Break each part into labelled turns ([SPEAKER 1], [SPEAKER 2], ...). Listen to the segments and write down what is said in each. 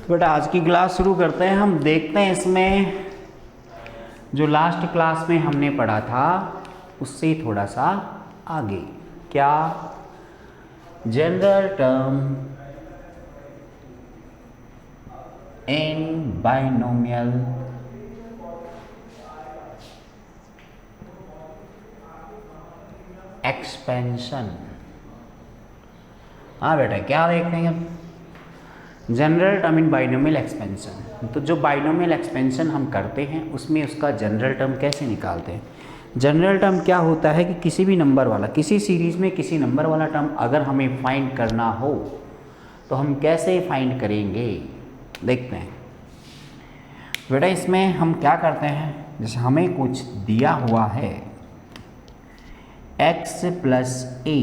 [SPEAKER 1] तो बेटा आज की क्लास शुरू करते हैं। हम देखते हैं इसमें जो लास्ट क्लास में हमने पढ़ा था उससे थोड़ा सा आगे। क्या? General term in binomial expansion. हाँ बेटा, क्या देखते हैं अब? General term in binomial expansion. तो जो बाइनोमियल एक्सपेंशन हम करते हैं उसमें उसका जनरल टर्म कैसे निकालते हैं? जनरल टर्म क्या होता है कि किसी भी नंबर वाला, किसी सीरीज़ में किसी नंबर वाला टर्म अगर हमें फाइंड करना हो तो हम कैसे फाइंड करेंगे, देखते हैं बेटा। इसमें हम क्या करते हैं, जैसे हमें कुछ दिया हुआ है x प्लस ए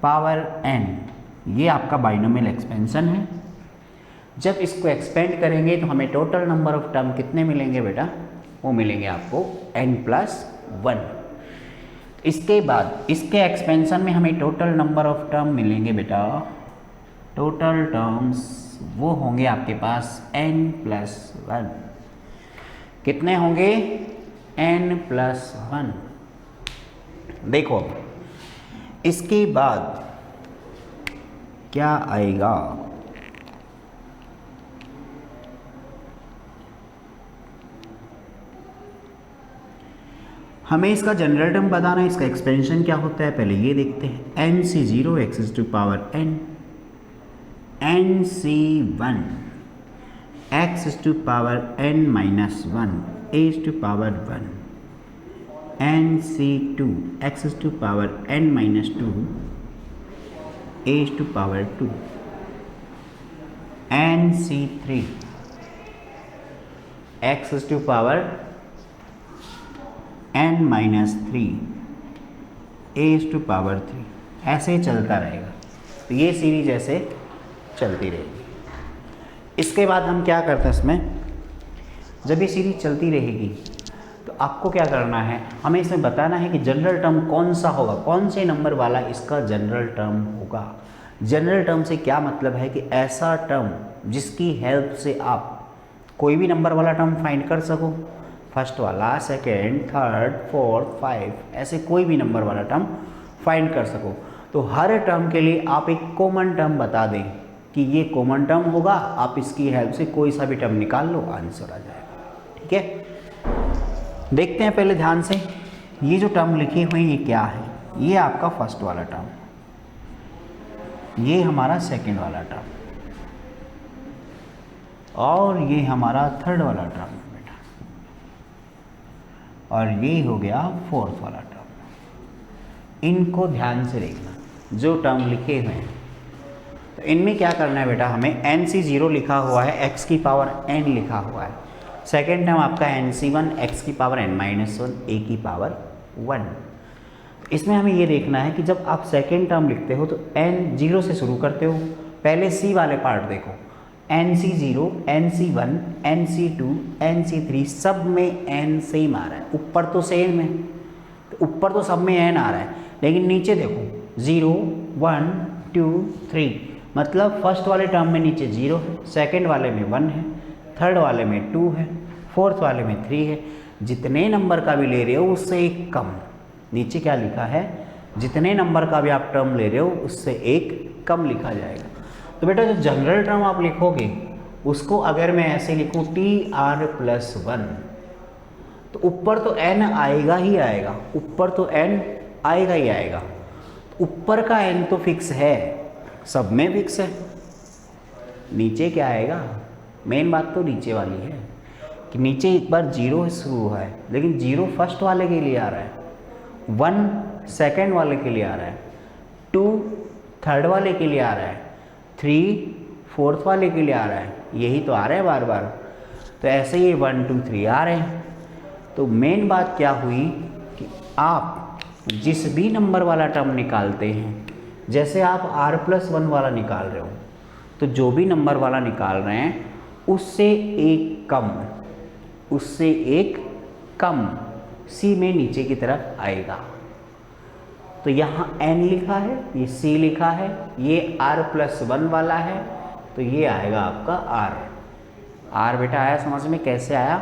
[SPEAKER 1] पावर n, ये आपका बाइनोमियल एक्सपेंशन है। जब इसको एक्सपेंड करेंगे तो हमें टोटल नंबर ऑफ टर्म कितने मिलेंगे बेटा? वो मिलेंगे आपको n प्लस 1। इसके बाद इसके एक्सपेंशन में हमें टोटल नंबर ऑफ टर्म मिलेंगे बेटा, टोटल टर्म्स वो होंगे आपके पास n प्लस 1। कितने होंगे? n plus 1। देखो इसके बाद क्या आएगा? हमें इसका जनरल टर्म बताना है, इसका एक्सपेंशन क्या होता है पहले ये देखते हैं। n से 0 x to power n, n से 1 x to power n minus 1 a to power 1, n से 2 x to power n minus 2 a to power 2, n से 3 x to power n minus 3 a to power 3, ऐसे चलता रहेगा। तो ये series ऐसे चलती रहेगी। इसके बाद हम क्या करते हैं इसमें, जब ये सीरीज चलती रहेगी तो आपको क्या करना है, हमें इसमें बताना है कि जनरल टर्म कौन सा होगा, कौन से नंबर वाला इसका जनरल टर्म होगा। जनरल टर्म से क्या मतलब है कि ऐसा टर्म जिसकी हेल्प से आप कोई भी नंबर वाला टर्म फाइंड कर सको, फर्स्ट वाला, सेकेंड, थर्ड, फोर्थ, 5, ऐसे कोई भी नंबर वाला टर्म फाइंड कर सको। तो हर टर्म के लिए आप एक कॉमन टर्म बता दें कि ये कॉमन टर्म होगा, आप इसकी हेल्प से कोई सा भी टर्म निकाल लो, आंसर आ जाएगा। ठीक है, देखते हैं पहले ध्यान से। ये जो टर्म लिखे हुए हैं ये क्या है? ये आपका फर्स्ट वाला टर्म, ये हमारा सेकेंड वाला टर्म, और ये हमारा थर्ड वाला टर्म बेटा, और ये हो गया फोर्थ वाला टर्म। इनको ध्यान से देखना जो टर्म लिखे हुए हैं। तो इनमें क्या करना है बेटा, हमें n से 0 लिखा हुआ है, x की पावर n लिखा हुआ है। सेकेंड टर्म आपका n से 1 x की पावर n माइनस 1 a की पावर 1। इसमें हमें ये देखना है कि जब आप सेकेंड टर्म लिखते हो तो n 0 से शुरू करते हो। पहले c वाले पार्ट देखो, n से 0, n से 1, n से 2, n से 3, सब में n सेम आ रहा है। ऊपर तो सेम है, तो ऊपर तो सब में n आ रहा है, लेकिन नीचे देखो 0, 1, 2, 3, मतलब फर्स्ट वाले टर्म में नीचे 0 है, सेकेंड वाले में 1 है, थर्ड वाले में 2 है, फोर्थ वाले में 3 है। जितने नंबर का भी ले रहे हो उससे एक कम, नीचे क्या लिखा है, जितने नंबर का भी आप टर्म ले रहे हो उससे एक कम लिखा जाएगा। तो बेटा जो जनरल टर्म आप लिखोगे उसको अगर मैं ऐसे लिखूँ tr प्लस 1, तो ऊपर तो n आएगा ही आएगा, ऊपर तो n आएगा ही आएगा। ऊपर का n तो फिक्स है, सब में फिक्स है। नीचे क्या आएगा, मेन बात तो नीचे वाली है कि नीचे एक बार 0 शुरू हुआ है, लेकिन 0 फर्स्ट वाले के लिए आ रहा है, 1 सेकेंड वाले के लिए आ रहा है, 2 थर्ड वाले के लिए आ रहा है, 3 फोर्थ वाले के लिए आ रहा है, यही तो आ रहा है बार बार। तो ऐसे ही 1, 2, 3 आ रहे हैं। तो मेन बात क्या हुई कि आप जिस भी नंबर वाला टर्म निकालते हैं, जैसे आप r प्लस 1 वाला निकाल रहे हो, तो जो भी नंबर वाला निकाल रहे हैं उससे एक कम, उससे एक कम सी में नीचे की तरफ आएगा। तो यहाँ n लिखा है, ये c लिखा है, ये r प्लस 1 वाला है, तो ये आएगा आपका आर। आर बेटा आया समझ में? कैसे आया?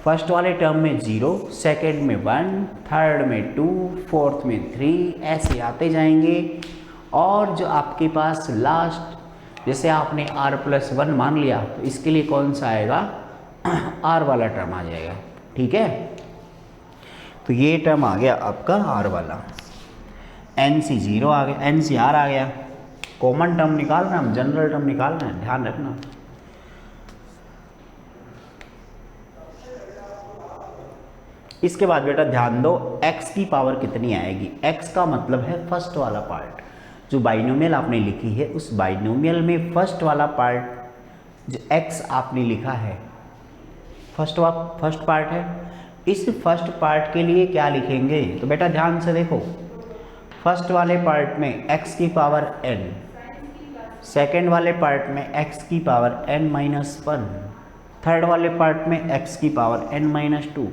[SPEAKER 1] फर्स्ट वाले टर्म में 0, सेकेंड में 1, थर्ड में 2, फोर्थ में 3, ऐसे आते जाएंगे। और जो आपके पास लास्ट, जैसे आपने r+1 मान लिया, तो इसके लिए कौन सा आएगा? r वाला टर्म आ जाएगा। ठीक है, तो ये टर्म आ गया आपका r वाला। NC0 आ गया, NCR आ गया। कॉमन टर्म निकाल रहे हैं हम, जनरल टर्म निकाल रहे हैं, ध्यान रखना। इसके बाद बेटा ध्यान दो, x की पावर कितनी आएगी? x का मतलब है फर्स्ट वाला पार्ट। जो बाइनोमियल आपने लिखी है, उस बाइनोमियल में फर्स्ट वाला पार्ट जो x आपने लिखा है, फर्स्ट पार्ट है। इस फर्स्ट पार्ट के लिए क्या लिखेंगे? तो बेटा ध्यान से देखो, फर्स्ट वाले पार्ट में x की पावर n, सेकेंड वाले पार्ट में x की पावर n-1, थर्ड वाले पार्ट में x की पावर n-2,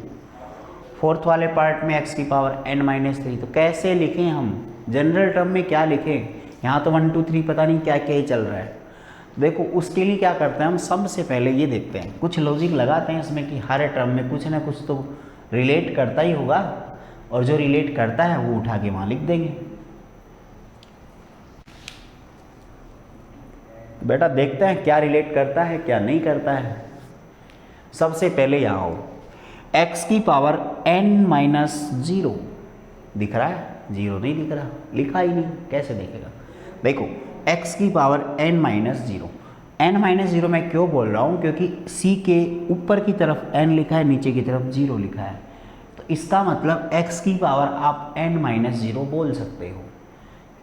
[SPEAKER 1] फोर्थ वाले पार्ट में x की पावर n-3। तो कैसे लिखें हम? जनरल टर्म में क्या लिखें? यहाँ तो 1 2 3 पता नहीं क्या क्या ही चल रहा है। देखो उसके लिए क्या करते हैं हम, सबसे पहले ये देखते हैं, कुछ लॉजिक लगाते हैं इसमें कि हर टर्म में कुछ ना कुछ तो रिलेट करता ही होगा, और जो रिलेट करता है वो उठा के वहाँ लिख देंगे। बेटा देखते हैं क्या रिलेट करता है क्या नहीं करता है। सबसे पहले यहाँ हो, x की पावर n-0 दिख रहा है? 0 नहीं दिख रहा, लिखा ही नहीं, कैसे देखेगा? देखो x की पावर n-0, n-0 मैं क्यों बोल रहा हूँ? क्योंकि c के ऊपर की तरफ n लिखा है, नीचे की तरफ 0 लिखा है, तो इसका मतलब x की पावर आप n-0 बोल सकते हो।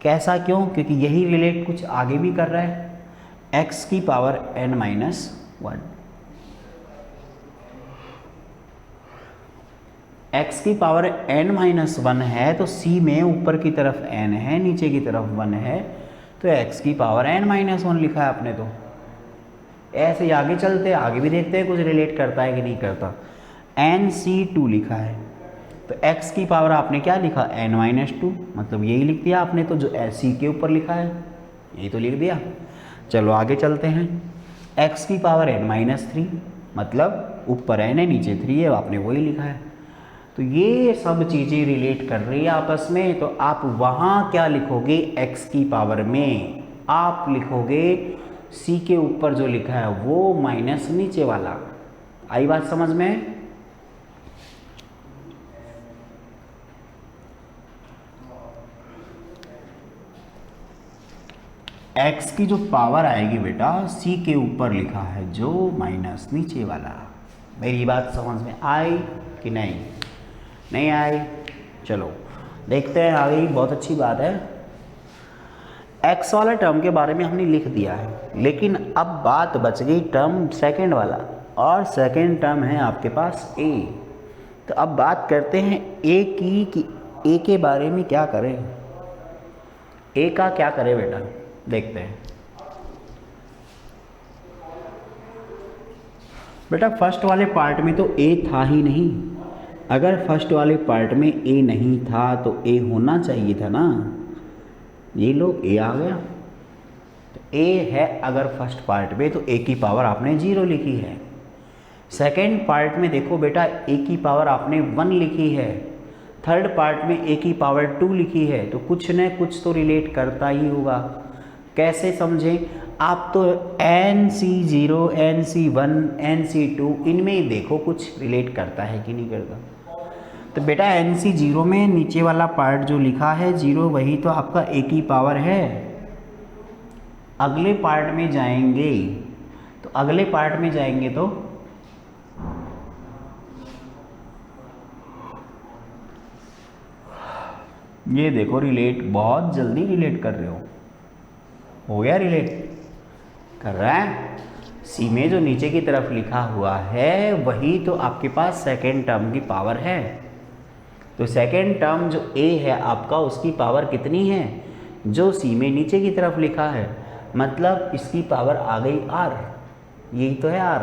[SPEAKER 1] कैसा क्यों? क्योंकि यही रिलेट कुछ आगे भी कर रहा है, x की पावर n-1। x की पावर n-1 है तो c में ऊपर की तरफ n है, नीचे की तरफ 1 है, तो x की पावर n-1 लिखा है आपने। तो ऐसे ही आगे चलते हैं, आगे भी देखते हैं कुछ रिलेट करता है कि नहीं करता। NC2 लिखा है, तो x की पावर आपने क्या लिखा? n-2, मतलब यही लिख दिया आपने, तो जो c के ऊपर लिखा है यही तो लिख दिया। चलो आगे चलते हैं, x की पावर n-3, मतलब ऊपर n है नीचे 3 है, आपने वही लिखा है। तो ये सब चीज़ें रिलेट कर रही है आपस में, तो आप वहाँ क्या लिखोगे? x की पावर में आप लिखोगे c के ऊपर जो लिखा है वो माइनस नीचे वाला। आई बात समझ में? x की जो पावर आएगी बेटा, c के ऊपर लिखा है जो माइनस नीचे वाला। मेरी बात समझ में आई कि नहीं? नहीं आई? चलो देखते हैं आगे। बहुत अच्छी बात है, x वाला टर्म के बारे में हमने लिख दिया है, लेकिन अब बात बच गई टर्म सेकंड वाला, और सेकंड टर्म है आपके पास a। तो अब बात करते हैं a की, कि a के बारे में क्या करें, a का क्या करें बेटा, देखते हैं। बेटा फर्स्ट वाले पार्ट में तो a था ही नहीं, अगर फर्स्ट वाले पार्ट में a नहीं था तो a होना चाहिए था ना। ये लो a आ गया, तो a है अगर फर्स्ट पार्ट में, तो a की पावर आपने 0 लिखी है। सेकेंड पार्ट में देखो बेटा, a की पावर आपने 1 लिखी है, थर्ड पार्ट में a की पावर 2 लिखी है, तो कुछ न कुछ तो रिलेट करता ही होगा। कैसे समझें आप? तो NC0, NC1, NC2 इनमें देखो कुछ रिलेट करता है कि नहीं करता। तो बेटा NC0 में नीचे वाला पार्ट जो लिखा है 0, वही तो आपका a की पावर है। अगले पार्ट में जाएंगे, तो अगले पार्ट में जाएंगे तो ये देखो रिलेट, बहुत जल्दी रिलेट कर रहे हो गया? रिलेट कर रहा है। सी में जो नीचे की तरफ लिखा हुआ है वही तो आपके पास सेकेंड टर्म की पावर है। तो सेकेंड टर्म जो a है आपका, उसकी पावर कितनी है? जो सी में नीचे की तरफ लिखा है, मतलब इसकी पावर आ गई r, यही तो है r।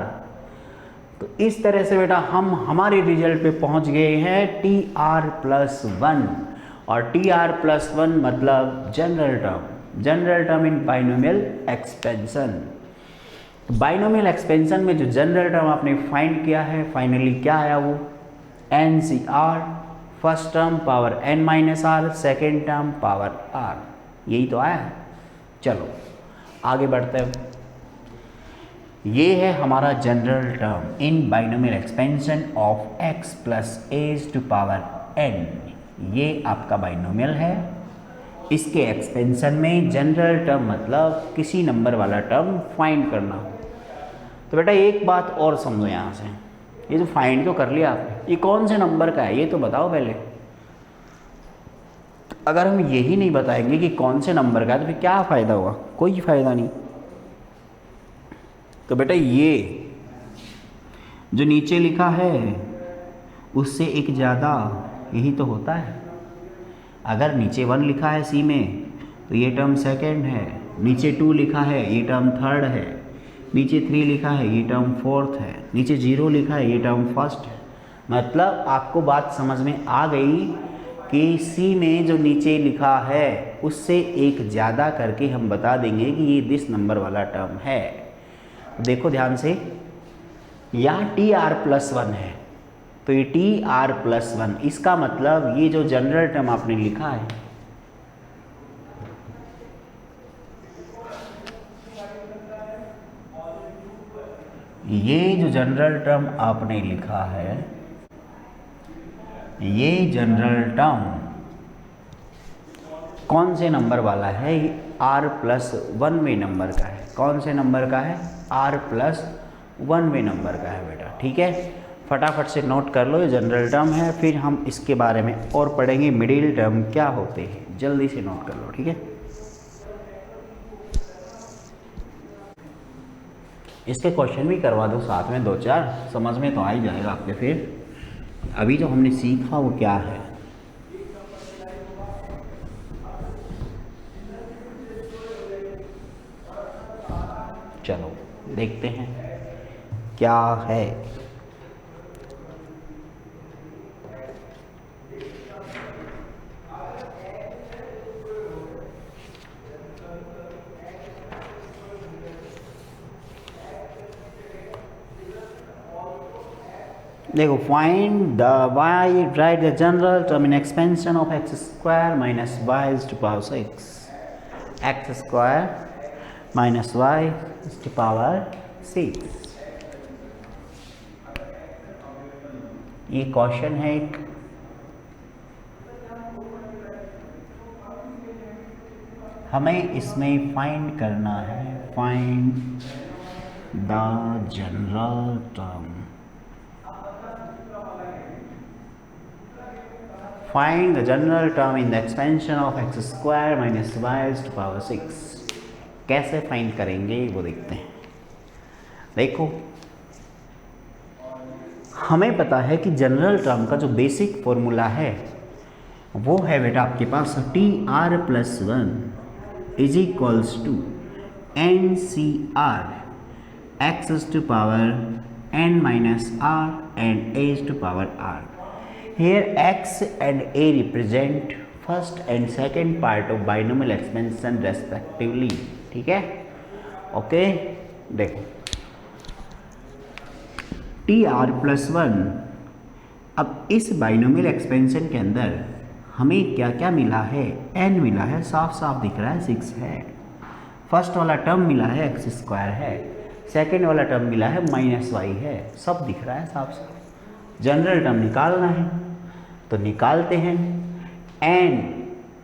[SPEAKER 1] तो इस तरह से बेटा हम हमारे रिजल्ट पे पहुंच गए हैं TR+1, और TR+1 मतलब general term in binomial expansion. तो बाइनोमियल एक्सपेंशन में जो जनरल टर्म आपने फाइंड किया है, फाइनली क्या आया वो एन सी r, first term power N minus r, second term power r, यही तो आया है। चलो आगे बढ़ते हैं। ये है हमारा general term in binomial expansion of x plus a to power n। ये आपका बाइनोमियल है, इसके एक्सपेंशन में जनरल टर्म मतलब किसी नंबर वाला टर्म फाइंड करना हो। तो बेटा एक बात और समझो यहाँ से, ये जो फाइंड तो कर लिया आपने, ये कौन से नंबर का है ये तो बताओ पहले। अगर हम यही नहीं बताएंगे कि कौन से नंबर का है तो फिर क्या फ़ायदा हुआ, कोई फ़ायदा नहीं। तो बेटा ये जो नीचे लिखा है उससे एक ज़्यादा, यही तो होता है। अगर नीचे 1 लिखा है सी में तो ये टर्म सेकंड है, नीचे 2 लिखा है ये टर्म थर्ड है, नीचे 3 लिखा है ये टर्म फोर्थ है, नीचे 0 लिखा है ये टर्म फर्स्ट है। मतलब आपको बात समझ में आ गई कि सी में जो नीचे लिखा है उससे एक ज़्यादा करके हम बता देंगे कि ये दिस नंबर वाला टर्म है। देखो ध्यान से, यहाँ टी आर प्लस 1 है तो ये टी आर प्लस 1, इसका मतलब ये जो जनरल टर्म आपने लिखा है ये जो जनरल टर्म आपने लिखा है, ये जनरल टर्म कौन से नंबर वाला है, ये r प्लस 1वें नंबर का है। कौन से नंबर का है, r प्लस 1वें नंबर का है बेटा, ठीक है। फटाफट से नोट कर लो, ये जनरल टर्म है, फिर हम इसके बारे में और पढ़ेंगे मिडिल टर्म क्या होते हैं, जल्दी से नोट कर लो, ठीक है। इसके क्वेश्चन भी करवा दो साथ में 2-4, समझ में तो आ ही जाएगा आपके। फिर अभी जो हमने सीखा वो क्या है, चलो देखते हैं क्या है। देखो, find the y, write the general term in expansion of x square minus y to power 6, x square minus y to power 6। ये क्वेश्चन है एक, हमें इसमें फाइंड करना है, find the general term, find the general term in the expansion of x square minus y to power 6। कैसे find करेंगे वो देखते हैं। देखो, हमें पता है कि जनरल टर्म का जो बेसिक फॉर्मूला है वो है बेटा आपके पास T R plus 1 is equals to N C R X to power N minus R and A to power R. Here x and a represent first and second part of binomial expansion respectively, ठीक है, okay. देखो T R plus 1, अब इस binomial expansion के अंदर हमें क्या क्या मिला है, n मिला है, साफ साफ दिख रहा है 6 है, फर्स्ट वाला टर्म मिला है एक्स स्क्वायर है, सेकेंड वाला टर्म मिला है माइनस वाई है, सब दिख रहा है साफ साफ। जनरल टर्म निकालना है तो निकालते हैं, एन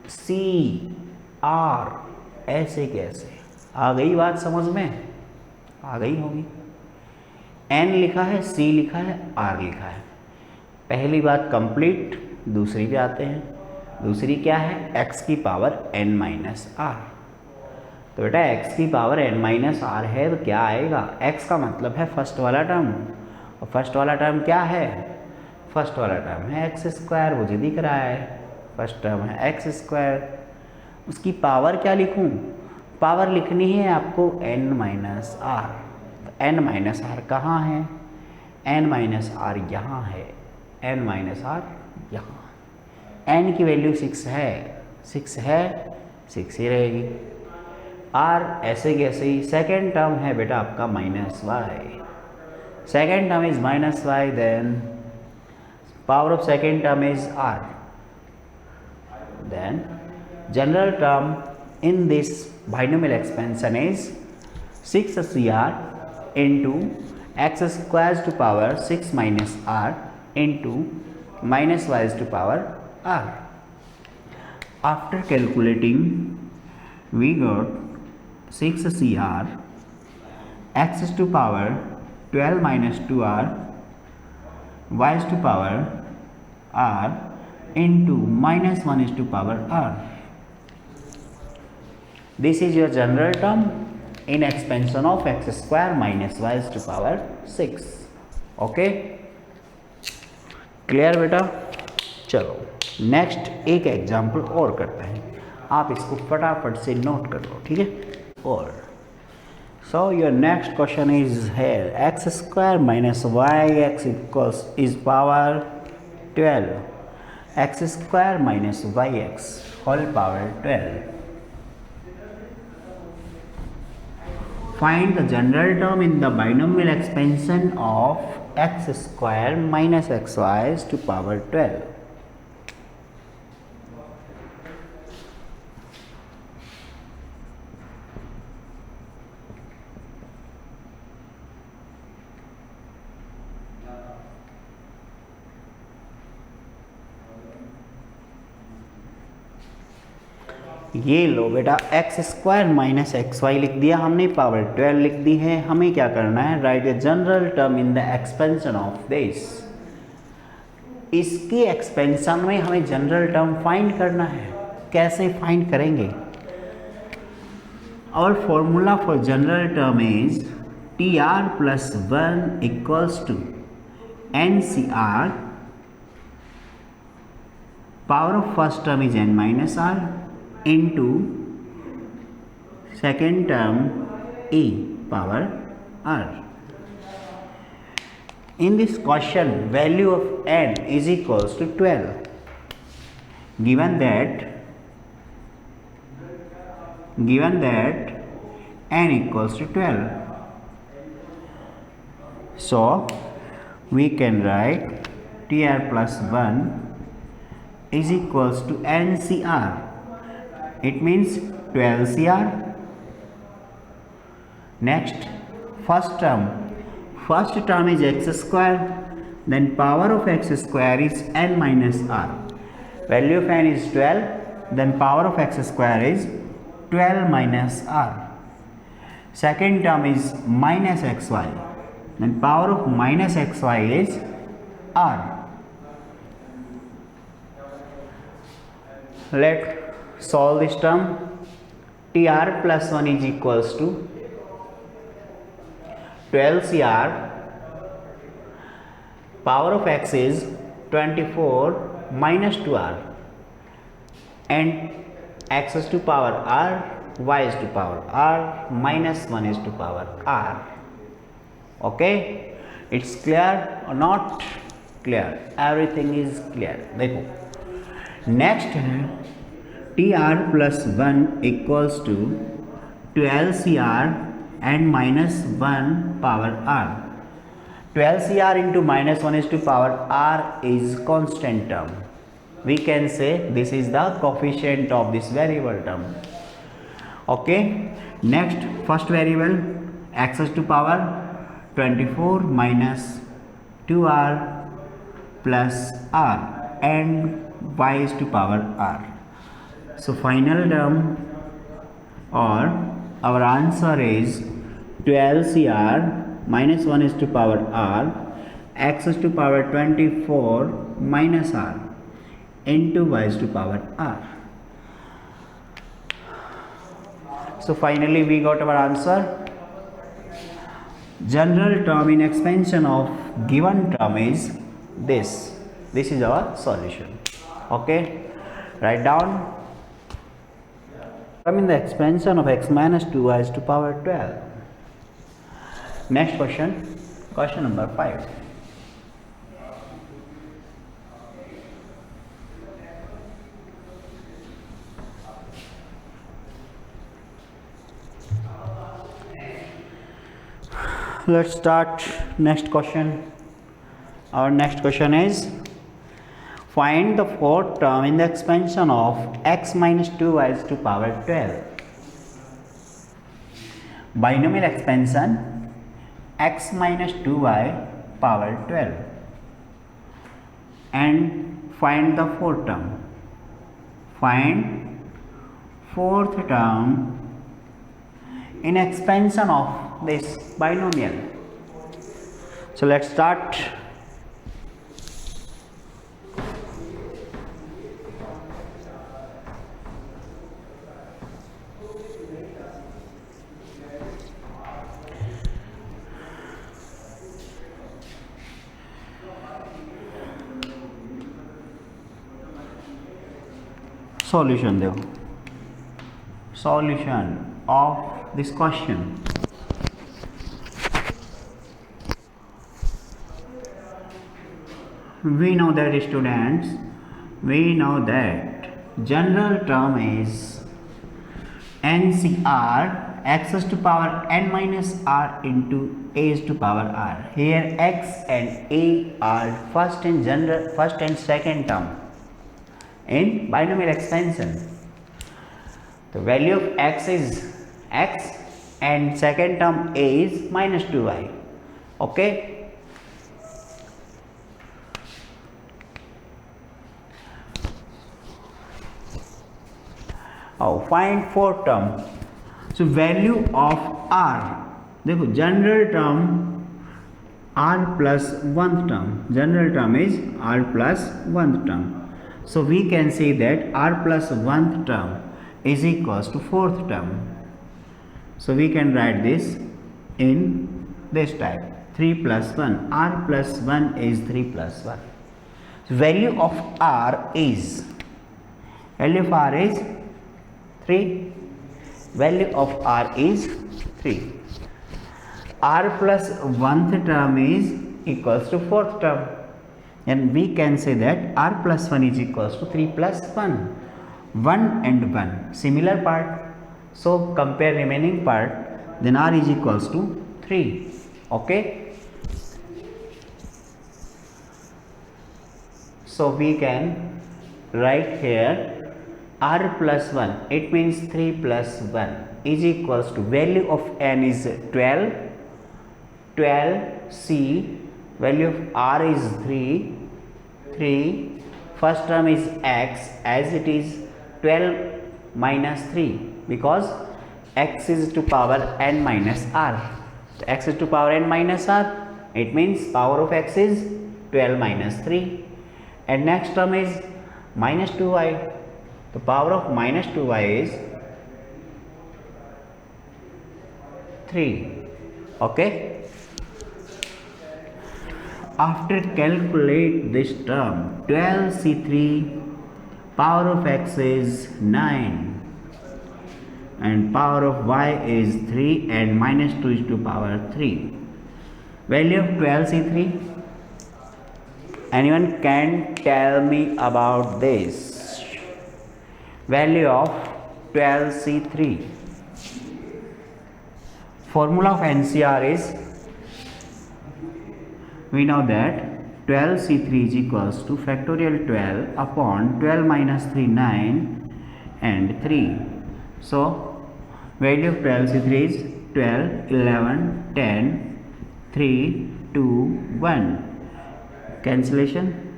[SPEAKER 1] सी आर, ऐसे कैसे, आ गई बात समझ में, आ गई होगी। एन लिखा है, सी लिखा है, आर लिखा है, पहली बात कंप्लीट। दूसरी पे आते हैं, दूसरी क्या है, एक्स की पावर एन माइनस आर। तो बेटा एक्स की पावर एन माइनस आर है तो क्या आएगा, एक्स का मतलब है फर्स्ट वाला टर्म, और फर्स्ट वाला टर्म क्या है, फर्स्ट वाला टर्म है एक्स स्क्वायर, मुझे दिख रहा है फर्स्ट टर्म है एक्स स्क्वायर। उसकी पावर क्या लिखूं, पावर लिखनी है आपको एन माइनस आर। तो एन माइनस आर कहाँ है, एन माइनस आर यहाँ है, एन माइनस आर यहाँ। एन की वैल्यू 6 है, 6 है, 6 ही रहेगी। आर ऐसे कैसे ही सेकेंड टर्म है बेटा आपका minus y, second term is minus y, then power of second term is r, then general term in this binomial expansion is 6cr into x squares to power 6 minus r into minus y to power r. After calculating we got 6cr x to power 12 minus 2r y to power r into minus 1 is to power r. This is your general term in expansion of x square minus y is to power 6. Okay, clear बेटा? चलो next एक example और करते हैं, आप इसको फटाफट से नोट कर लो, ठीक है? और so your next question is here x square minus y x equals is power 12, x square minus yx whole power 12. Find the general term in the binomial expansion of x square minus xy to power 12. ये लो बेटा x square minus x y लिख दिया हमने, power 12 लिख दी है। हमें क्या करना है, right the general term in the expansion of this. इसकी एक्सपेंशन में हमें जनरल टर्म फाइंड करना है। कैसे फाइंड करेंगे? और formula for general term is T R plus 1 equals to N C R, power of first term is N minus R into second term e power r. In this question value of n is equals to 12. Given that n equals to 12, so we can write tr plus 1 is equals to ncr. It means 12 CR. Next, first term is x square, then power of x square is n minus r. Value of n is 12, then power of x square is 12 minus r. Second term is minus xy, then power of minus xy is r. Let solve this term. tr plus 1 is equals to 12 cr, power of x is 24 minus 2r, and x is to power r, y is to power r, minus 1 is to power r. Okay, it's clear or not clear? Everything is clear. देखो next है tr plus 1 equals to 12 cr and minus 1 power r. 12 cr into minus 1 is to power r is constant term. We can say this is the coefficient of this variable term. Okay, next first variable x is to power 24 minus 2r plus r and y is to power r. So final term or our answer is 12 cr minus 1 is to power r, x is to power 24 minus r into y is to power r. So finally we got our answer. General term in expansion of given term is this. This is our solution. Okay, write down. In the expansion of x minus 2y is to power 12. Next question, question number 5. Let's start next question. Our next question is, find the fourth term in the expansion of x minus 2y to power 12. Binomial expansion x minus 2y power 12, and find the fourth term. Find fourth term in expansion of this binomial. So let's start. Solution देखो, solution of this question. We know that students, we know that general term is NCR x to power n minus r into a to power r. Here x and a are first and second term in binomial expansion. The value of x is x and second term a is minus 2y. Okay. Find fourth term. So value of r, देखो general term r plus one term. General term is r plus one term. So we can say that r plus one term is equals to fourth term. So we can write this in this type: 3 plus 1. R plus 1 is 3 plus 1. So value of r is 3. Value of r is 3. R plus 1th term is equals to fourth term, and we can say that r plus 1 is equals to 3 plus 1. 1 and 1 similar part, so compare remaining part, then r is equals to 3. Okay, so we can write here r plus 1, it means 3 plus 1 is equals to value of n is 12. C value of r is 3. First term is x, as it is 12 minus 3, because x is to power n minus r. So x is to power n minus r, it means power of x is 12 minus 3. And next term is minus 2y. The power of minus 2y is 3. Okay. After calculate this term, 12c3 power of x is 9 and power of y is 3 and minus 2 is to power 3. Value of 12c3, anyone can tell me about this? Value of 12c3. Formula of NCR is, we know that 12c3 is equals to factorial 12 upon 12 minus 3, 9 and 3. So value of 12c3 is 12, 11, 10, 3, 2, 1. Cancellation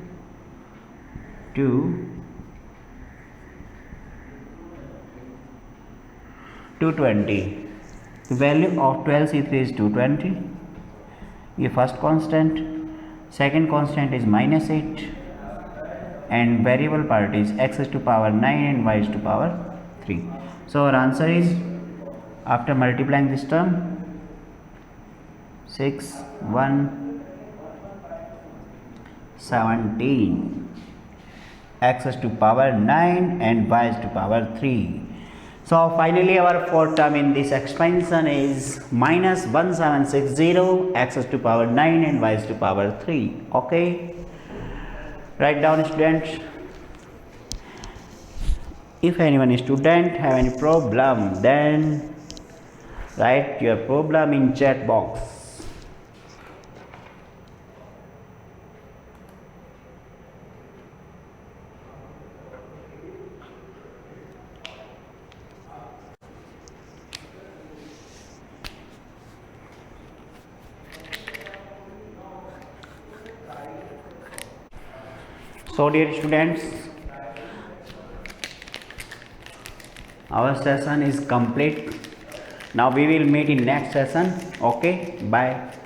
[SPEAKER 1] 2, 220. The value of 12c3 is 220. ये first constant, second constant is -8 and variable part is x is to power 9 and y is to power 3. So our answer is, after multiplying this term, 6, 1, 17, x is to power 9 and y is to power 3. So finally our fourth term in this expansion is minus 1760, x is to power 9 and y is to power 3. Okay, write down students. If anyone student have any problem, then write your problem in chat box. So dear students, our session is complete. Now we will meet in next session. Okay, bye.